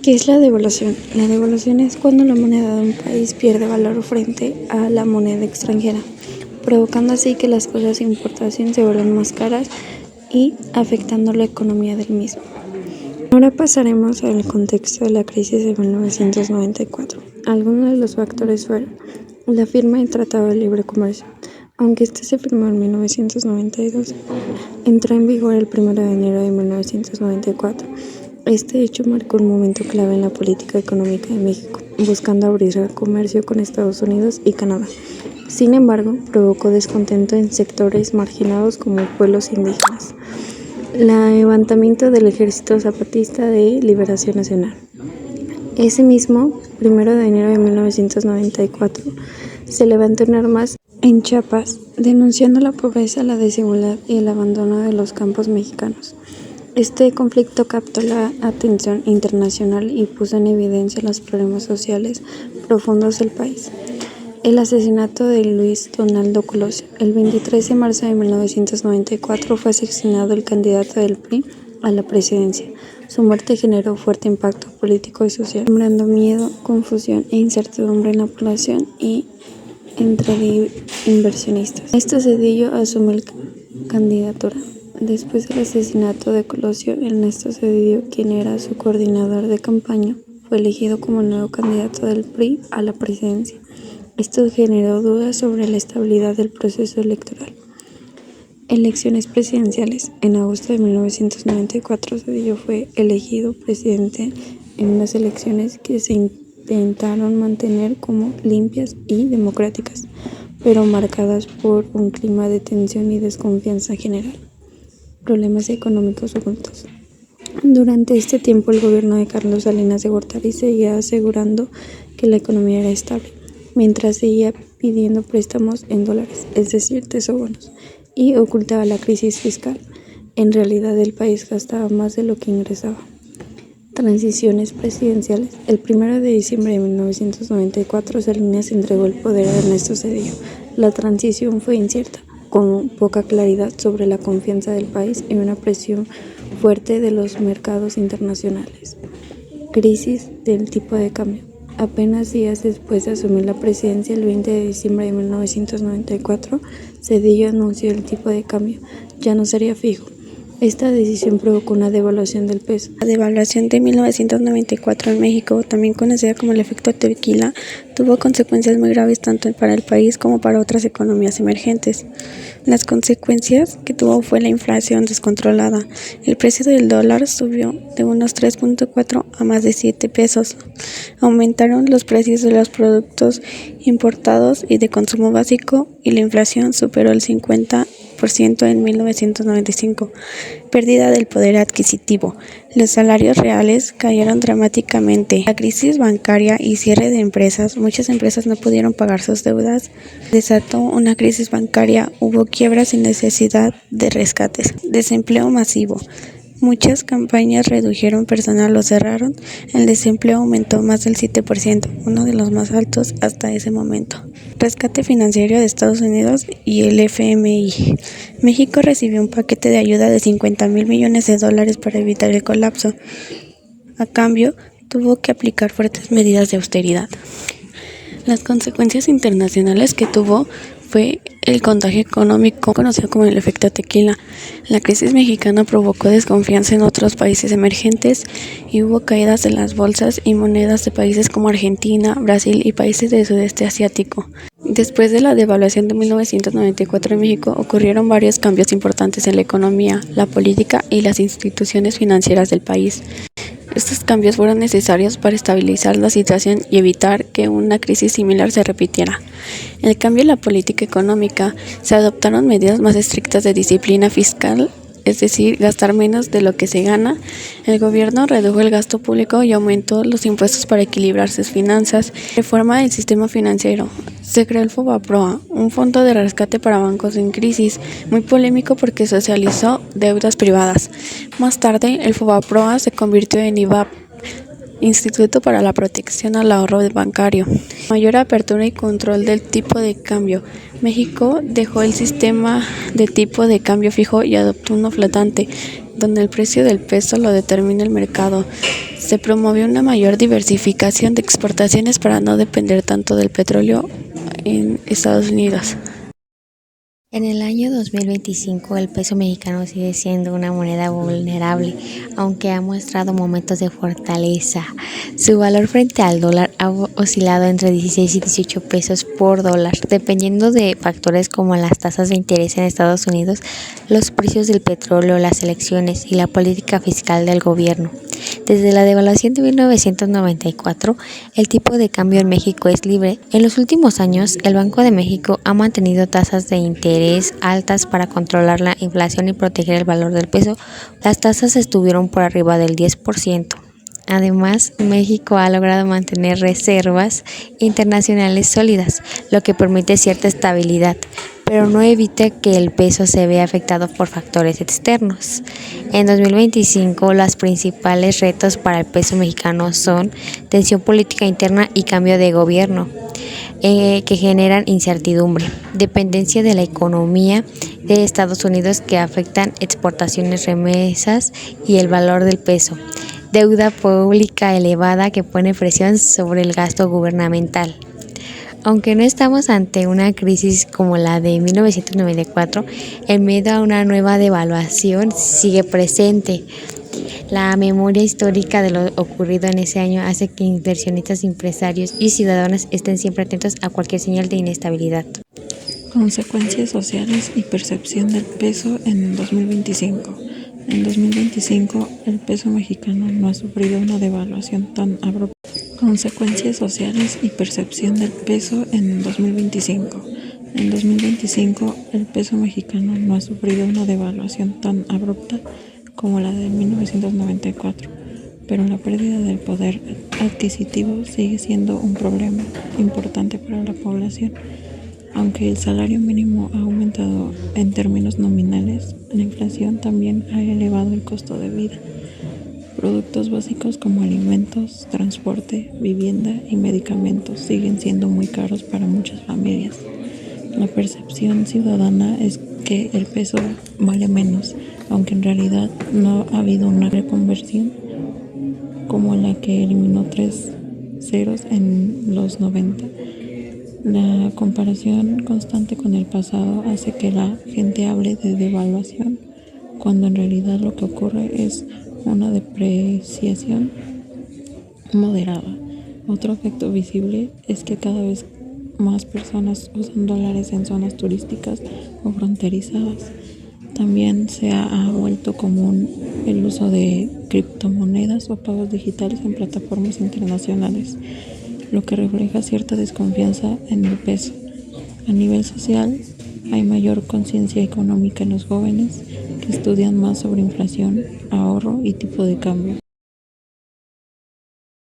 ¿Qué es la devaluación? La devaluación es cuando la moneda de un país pierde valor frente a la moneda extranjera, provocando así que las cosas de importación se vuelvan más caras y afectando la economía del mismo. Ahora pasaremos al contexto de la crisis de 1994. Algunos de los factores fueron la firma del Tratado de Libre Comercio. Aunque este se firmó en 1992, entró en vigor el 1 de enero de 1994. Este hecho marcó un momento clave en la política económica de México, buscando abrir el comercio con Estados Unidos y Canadá. Sin embargo, provocó descontento en sectores marginados como pueblos indígenas. El levantamiento del Ejército Zapatista de Liberación Nacional. Ese mismo 1 de enero de 1994 se levantó en armas en Chiapas, denunciando la pobreza, la desigualdad y el abandono de los campos mexicanos. Este conflicto captó la atención internacional y puso en evidencia los problemas sociales profundos del país. El asesinato de Luis Donaldo Colosio. El 23 de marzo de 1994 fue asesinado el candidato del PRI a la presidencia. Su muerte generó fuerte impacto político y social, sembrando miedo, confusión e incertidumbre en la población y entre inversionistas. Esto Cedillo asume la candidatura. Después del asesinato de Colosio, Ernesto Cedillo, quien era su coordinador de campaña, fue elegido como el nuevo candidato del PRI a la presidencia. Esto generó dudas sobre la estabilidad del proceso electoral. Elecciones presidenciales. En agosto de 1994, Cedillo fue elegido presidente en unas elecciones que se intentaron mantener como limpias y democráticas, pero marcadas por un clima de tensión y desconfianza general. Problemas económicos ocultos. Durante este tiempo, el gobierno de Carlos Salinas de Gortari seguía asegurando que la economía era estable, mientras seguía pidiendo préstamos en dólares, es decir, tesobonos, y ocultaba la crisis fiscal. En realidad, el país gastaba más de lo que ingresaba. Transiciones presidenciales. El 1 de diciembre de 1994, Salinas entregó el poder a Ernesto Cedillo. La transición fue incierta, con poca claridad sobre la confianza del país y una presión fuerte de los mercados internacionales. Crisis del tipo de cambio. Apenas días después de asumir la presidencia, el 20 de diciembre de 1994, Cedillo anunció el tipo de cambio ya no sería fijo. Esta decisión provocó una devaluación del peso. La devaluación de 1994 en México, también conocida como el efecto tequila, tuvo consecuencias muy graves tanto para el país como para otras economías emergentes. Las consecuencias que tuvo fue la inflación descontrolada. El precio del dólar subió de unos 3.4 a más de 7 pesos. Aumentaron los precios de los productos importados y de consumo básico y la inflación superó el 50% en 1995. Pérdida del poder adquisitivo. Los salarios reales cayeron dramáticamente. La crisis bancaria y cierre de empresas. Muchas empresas no pudieron pagar sus deudas. Desató una crisis bancaria. Hubo quiebras sin necesidad de rescates. Desempleo masivo. Muchas compañías redujeron personal o cerraron. El desempleo aumentó más del 7%, uno de los más altos hasta ese momento. Rescate financiero de Estados Unidos y el FMI. México recibió un paquete de ayuda de $50,000 millones para evitar el colapso. A cambio, tuvo que aplicar fuertes medidas de austeridad. Las consecuencias internacionales que tuvo fue el contagio económico conocido como el efecto tequila. La crisis mexicana provocó desconfianza en otros países emergentes y hubo caídas de las bolsas y monedas de países como Argentina, Brasil y países del sudeste asiático. Después de la devaluación de 1994 en México, ocurrieron varios cambios importantes en la economía, la política y las instituciones financieras del país. Estos cambios fueron necesarios para estabilizar la situación y evitar que una crisis similar se repitiera. En el cambio en la política económica, se adoptaron medidas más estrictas de disciplina fiscal, es decir, gastar menos de lo que se gana. El gobierno redujo el gasto público y aumentó los impuestos para equilibrar sus finanzas. Reforma del sistema financiero. Se creó el FOBAPROA, un fondo de rescate para bancos en crisis, muy polémico porque socializó deudas privadas. Más tarde, el FOBAPROA se convirtió en IVAP, Instituto para la Protección al Ahorro Bancario. Mayor apertura y control del tipo de cambio. México dejó el sistema de tipo de cambio fijo y adoptó uno flotante, donde el precio del peso lo determina el mercado. Se promovió una mayor diversificación de exportaciones para no depender tanto del petróleo en Estados Unidos. En el año 2025 el peso mexicano sigue siendo una moneda vulnerable, aunque ha mostrado momentos de fortaleza. Su valor frente al dólar ha oscilado entre 16 y 18 pesos por dólar, dependiendo de factores como las tasas de interés en Estados Unidos, los precios del petróleo, las elecciones y la política fiscal del gobierno. Desde la devaluación de 1994, el tipo de cambio en México es libre. En los últimos años, el Banco de México ha mantenido tasas de interés altas para controlar la inflación y proteger el valor del peso. Las tasas estuvieron por arriba del 10%. Además, México ha logrado mantener reservas internacionales sólidas, lo que permite cierta estabilidad, pero no evita que el peso se vea afectado por factores externos. En 2025, los principales retos para el peso mexicano son tensión política interna y cambio de gobierno, que generan incertidumbre, dependencia de la economía de Estados Unidos que afectan exportaciones, remesas y el valor del peso, deuda pública elevada que pone presión sobre el gasto gubernamental. Aunque no estamos ante una crisis como la de 1994, el miedo a una nueva devaluación sigue presente. La memoria histórica de lo ocurrido en ese año hace que inversionistas, empresarios y ciudadanos estén siempre atentos a cualquier señal de inestabilidad. Consecuencias sociales y percepción del peso en 2025. En 2025, el peso mexicano no ha sufrido una devaluación tan abrupta. Consecuencias sociales y percepción del peso en 2025. En 2025, el peso mexicano no ha sufrido una devaluación tan abrupta como la de 1994, pero la pérdida del poder adquisitivo sigue siendo un problema importante para la población. Aunque el salario mínimo ha aumentado en términos nominales, la inflación también ha elevado el costo de vida. Productos básicos como alimentos, transporte, vivienda y medicamentos siguen siendo muy caros para muchas familias. La percepción ciudadana es que el peso vale menos, aunque en realidad no ha habido una reconversión como la que eliminó 3 ceros en los 90. La comparación constante con el pasado hace que la gente hable de devaluación, cuando en realidad lo que ocurre es una depreciación moderada. Otro efecto visible es que cada vez más personas usan dólares en zonas turísticas o fronterizadas. También se ha vuelto común el uso de criptomonedas o pagos digitales en plataformas internacionales, lo que refleja cierta desconfianza en el peso. A nivel social, hay mayor conciencia económica en los jóvenes que estudian más sobre inflación, ahorro y tipo de cambio.